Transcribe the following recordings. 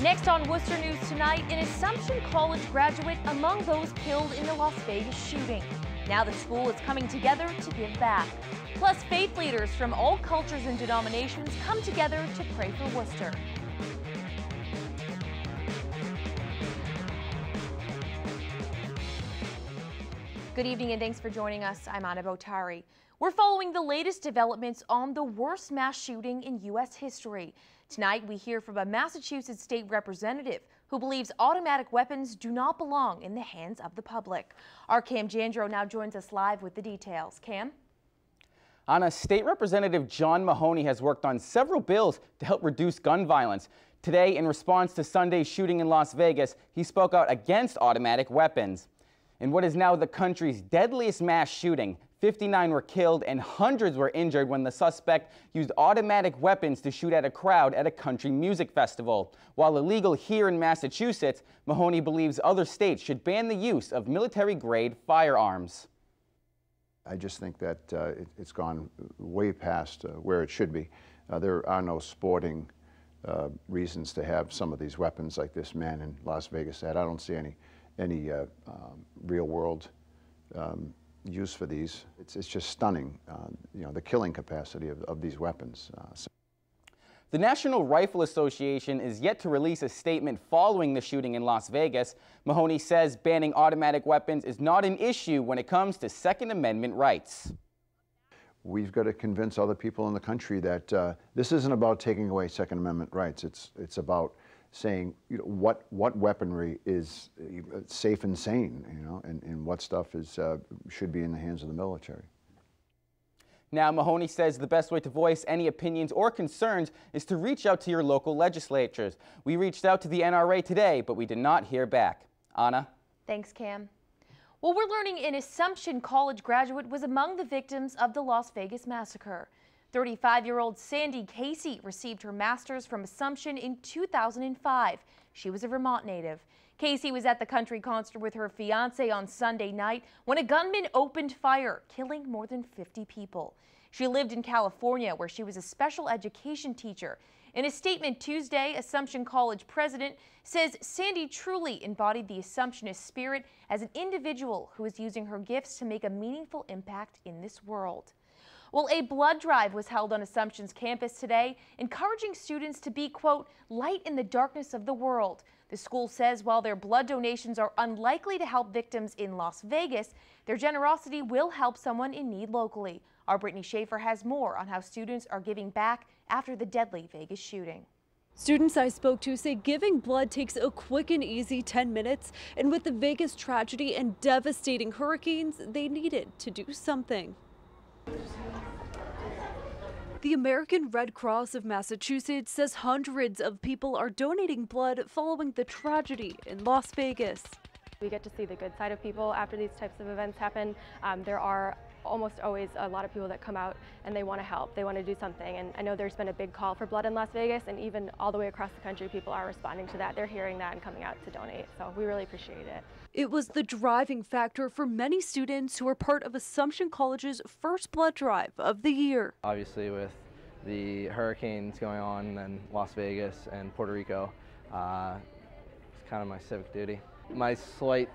Next on Worcester News Tonight, an Assumption College graduate among those killed in the Las Vegas shooting. Now the school is coming together to give back. Plus, faith leaders from all cultures and denominations come together to pray for Worcester. Good evening and thanks for joining us. I'm Anna Botari. We're following the latest developments on the worst mass shooting in U.S. history. Tonight, we hear from a Massachusetts state representative who believes automatic weapons do not belong in the hands of the public. Our Cam Jandro now joins us live with the details. Cam? Anna, State Representative John Mahoney has worked on several bills to help reduce gun violence. Today, in response to Sunday's shooting in Las Vegas, he spoke out against automatic weapons. In what is now the country's deadliest mass shooting, 59 were killed and hundreds were injured when the suspect used automatic weapons to shoot at a crowd at a country music festival. While illegal here in Massachusetts, Mahoney believes other states should ban the use of military-grade firearms. I just think that it's gone way past where it should be. There are no sporting reasons to have some of these weapons like this man in Las Vegas had. I don't see any real-world use for these. It's just stunning, you know, the killing capacity of these weapons. The National Rifle Association is yet to release a statement following the shooting in Las Vegas. Mahoney says banning automatic weapons is not an issue when it comes to Second Amendment rights. We've got to convince other people in the country that this isn't about taking away Second Amendment rights. It's about saying, you know, what weaponry is safe and sane, you know, and what stuff is should be in the hands of the military. Now, Mahoney says the best way to voice any opinions or concerns is to reach out to your local legislatures. We reached out to the NRA today, but we did not hear back. Anna? Thanks, Cam. Well, we're learning an Assumption College graduate was among the victims of the Las Vegas Massacre. 35-year-old Sandy Casey received her master's from Assumption in 2005. She was a Vermont native. Casey was at the country concert with her fiance on Sunday night when a gunman opened fire, killing more than 50 people. She lived in California, where she was a special education teacher. In a statement Tuesday, Assumption College president says Sandy truly embodied the Assumptionist spirit as an individual who is using her gifts to make a meaningful impact in this world. Well, a blood drive was held on Assumption's campus today, encouraging students to be, quote, light in the darkness of the world. The school says while their blood donations are unlikely to help victims in Las Vegas, their generosity will help someone in need locally. Our Brittany Schaefer has more on how students are giving back after the deadly Vegas shooting. Students I spoke to say giving blood takes a quick and easy 10 minutes, and with the Vegas tragedy and devastating hurricanes, they needed to do something. The American Red Cross of Massachusetts says hundreds of people are donating blood following the tragedy in Las Vegas. We get to see the good side of people after these types of events happen. There are almost always a lot of people that come out and they want to help, they want to do something. And I know there's been a big call for blood in Las Vegas, and even all the way across the country, people are responding to that. They're hearing that and coming out to donate. So we really appreciate it. It was the driving factor for many students who are part of Assumption College's first blood drive of the year. Obviously, with the hurricanes going on in Las Vegas and Puerto Rico, it's kind of my civic duty. My slight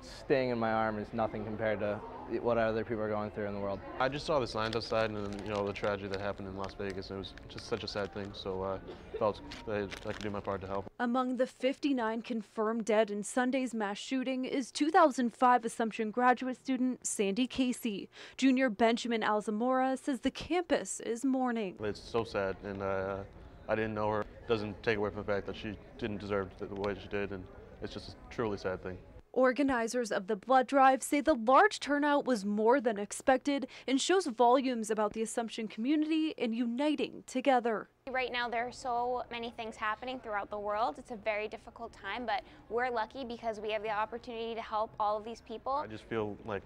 sting in my arm is nothing compared to what other people are going through in the world. I just saw the signs outside, and then, you know, the tragedy that happened in Las Vegas. It was just such a sad thing, so I felt that I could do my part to help. Among the 59 confirmed dead in Sunday's mass shooting is 2005 Assumption graduate student Sandy Casey. Junior Benjamin Alzamora says the campus is mourning. It's so sad, and I didn't know her. It doesn't take away from the fact that she didn't deserve the way she did, and it's just a truly sad thing. Organizers of the blood drive say the large turnout was more than expected and shows volumes about the Assumption community and uniting together. Right now there are so many things happening throughout the world. It's a very difficult time, but we're lucky because we have the opportunity to help all of these people. I just feel like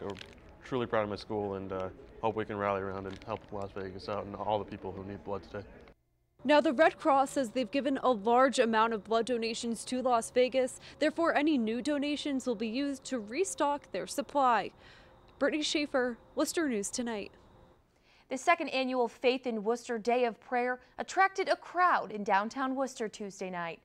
truly proud of my school, and hope we can rally around and help Las Vegas out and all the people who need blood today. Now, the Red Cross says they've given a large amount of blood donations to Las Vegas. Therefore, any new donations will be used to restock their supply. Brittany Schaefer, Worcester News Tonight. The second annual Faith in Worcester Day of Prayer attracted a crowd in downtown Worcester Tuesday night.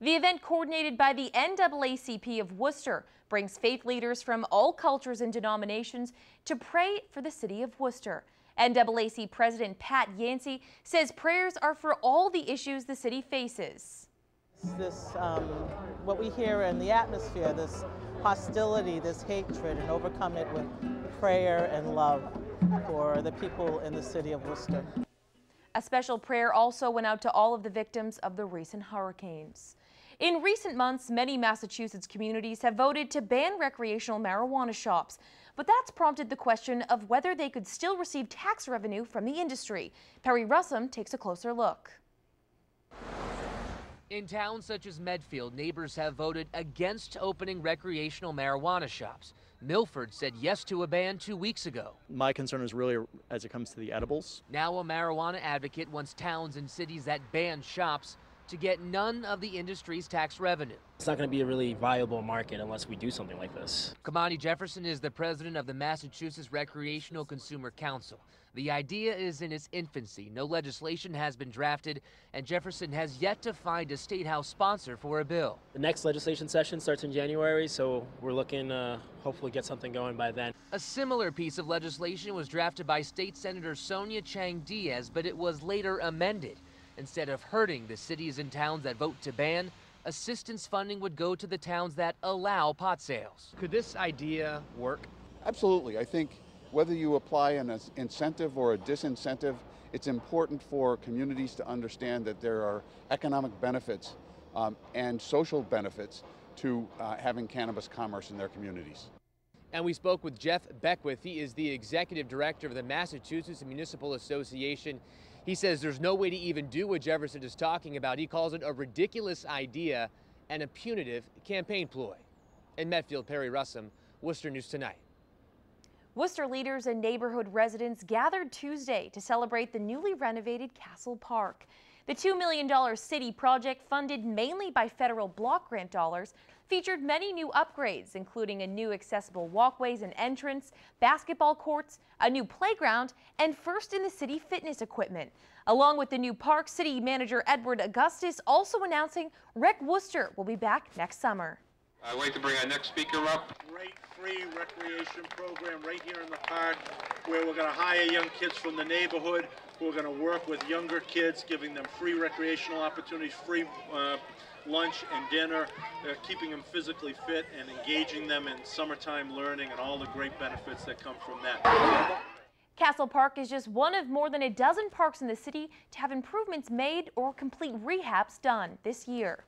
The event, coordinated by the NAACP of Worcester, brings faith leaders from all cultures and denominations to pray for the city of Worcester. NAACP President Pat Yancey says prayers are for all the issues the city faces. What we hear in the atmosphere, this hostility, this hatred, and overcome it with prayer and love for the people in the city of Worcester. A special prayer also went out to all of the victims of the recent hurricanes. In recent months, many Massachusetts communities have voted to ban recreational marijuana shops, but that's prompted the question of whether they could still receive tax revenue from the industry. Perry Russum takes a closer look. In towns such as Medfield, neighbors have voted against opening recreational marijuana shops. Milford said yes to a ban 2 weeks ago. My concern is really as it comes to the edibles. Now a marijuana advocate wants towns and cities that ban shops to get none of the industry's tax revenue. It's not going to be a really viable market unless we do something like this. Kamani Jefferson is the president of the Massachusetts Recreational Consumer Council. The idea is in its infancy. No legislation has been drafted, and Jefferson has yet to find a state house sponsor for a bill. The next legislation session starts in January, so we're looking to hopefully get something going by then. A similar piece of legislation was drafted by State Senator Sonia Chang Diaz, but it was later amended. Instead of hurting the cities and towns that vote to ban, assistance funding would go to the towns that allow pot sales. Could this idea work? Absolutely. I think whether you apply an incentive or a disincentive, it's important for communities to understand that there are economic benefits and social benefits to having cannabis commerce in their communities. And we spoke with Jeff Beckwith. He is the executive director of the Massachusetts Municipal Association. He says there's no way to even do what Jefferson is talking about. He calls it a ridiculous idea and a punitive campaign ploy. In Medfield, Perry Russum, Worcester News Tonight. Worcester leaders and neighborhood residents gathered Tuesday to celebrate the newly renovated Castle Park. The $2 million city project, funded mainly by federal block grant dollars, featured many new upgrades, including a new accessible walkways and entrance, basketball courts, a new playground, and first-in-the-city fitness equipment. Along with the new park, City Manager Edward Augustus also announcing Rec Worcester will be back next summer. I'd like to bring our next speaker up. Great free recreation program right here in the park, where we're going to hire young kids from the neighborhood who are going to work with younger kids, giving them free recreational opportunities, free lunch and dinner, keeping them physically fit and engaging them in summertime learning and all the great benefits that come from that. Castle Park is just one of more than a dozen parks in the city to have improvements made or complete rehabs done this year.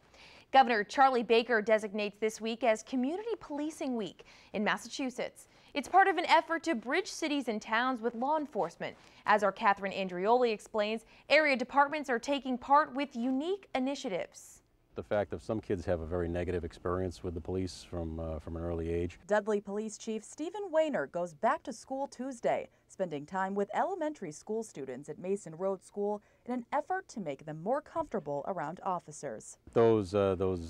Governor Charlie Baker designates this week as Community Policing Week in Massachusetts. It's part of an effort to bridge cities and towns with law enforcement. As our Catherine Andrioli explains, area departments are taking part with unique initiatives. The fact that some kids have a very negative experience with the police from an early age. Dudley Police Chief Stephen Wayner goes back to school Tuesday, spending time with elementary school students at Mason Road School in an effort to make them more comfortable around officers. Those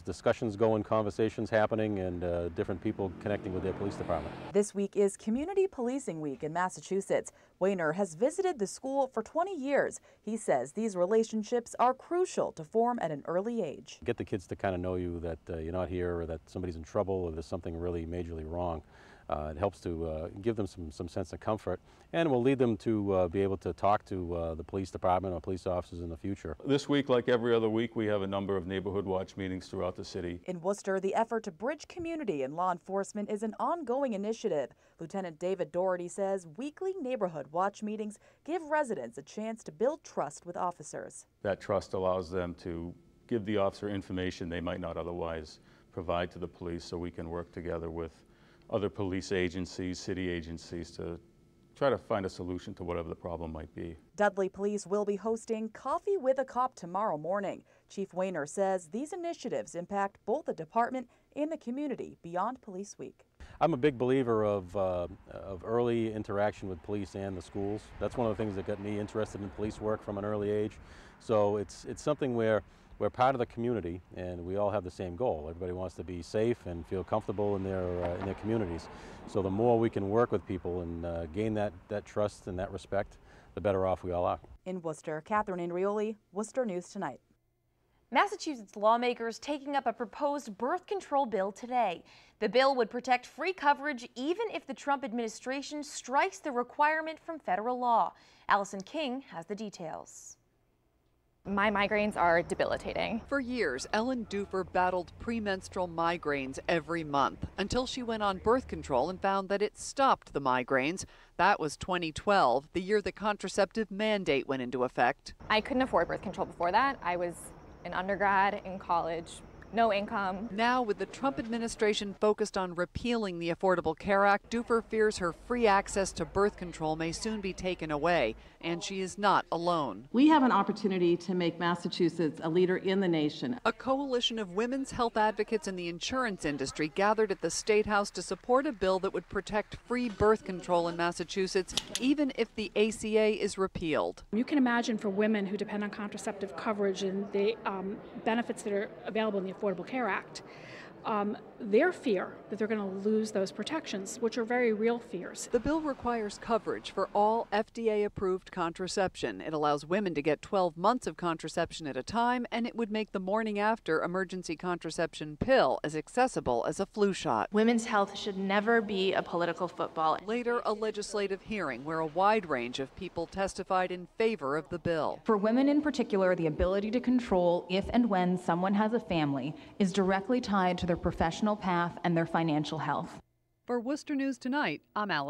discussions going, conversations happening, and different people connecting with their police department. This week is Community Policing Week in Massachusetts. Wayner has visited the school for 20 years. He says these relationships are crucial to form at an early age. Get the kids to kind of know you that you're not here, or that somebody's in trouble, or there's something really majorly wrong. It helps to give them some sense of comfort, and will lead them to be able to talk to the police department or police officers in the future. This week, like every other week, we have a number of neighborhood watch meetings throughout the city. In Worcester, the effort to bridge community and law enforcement is an ongoing initiative. Lieutenant David Doherty says weekly neighborhood watch meetings give residents a chance to build trust with officers. That trust allows them to give the officer information they might not otherwise provide to the police, so we can work together with other police agencies, city agencies, to try to find a solution to whatever the problem might be. Dudley Police will be hosting Coffee with a Cop tomorrow morning. Chief Wayner says these initiatives impact both the department and the community beyond Police Week. I'm a big believer of early interaction with police and the schools. That's one of the things that got me interested in police work from an early age. So it's something where we're part of the community, and we all have the same goal. Everybody wants to be safe and feel comfortable in their communities. So the more we can work with people and gain that trust and that respect, the better off we all are. In Worcester, Catherine Andrioli, Worcester News Tonight. Massachusetts lawmakers taking up a proposed birth control bill today. The bill would protect free coverage even if the Trump administration strikes the requirement from federal law. Allison King has the details. My migraines are debilitating. For years, Ellen Dufer battled premenstrual migraines every month until she went on birth control and found that it stopped the migraines. That was 2012, the year the contraceptive mandate went into effect. I couldn't afford birth control before that. I was an undergrad in college, no income. Now, with the Trump administration focused on repealing the Affordable Care Act, Dufer fears her free access to birth control may soon be taken away, and she is not alone. We have an opportunity to make Massachusetts a leader in the nation. A coalition of women's health advocates in the insurance industry gathered at the State House to support a bill that would protect free birth control in Massachusetts, even if the ACA is repealed. You can imagine for women who depend on contraceptive coverage and the benefits that are available in the Affordable Care Act, their fear that they're going to lose those protections, which are very real fears. The bill requires coverage for all FDA-approved contraception. It allows women to get 12 months of contraception at a time, and it would make the morning after emergency contraception pill as accessible as a flu shot. Women's health should never be a political football. Later, a legislative hearing where a wide range of people testified in favor of the bill. For women in particular, the ability to control if and when someone has a family is directly tied to their professional path and their financial health. For Worcester News Tonight, I'm Alice.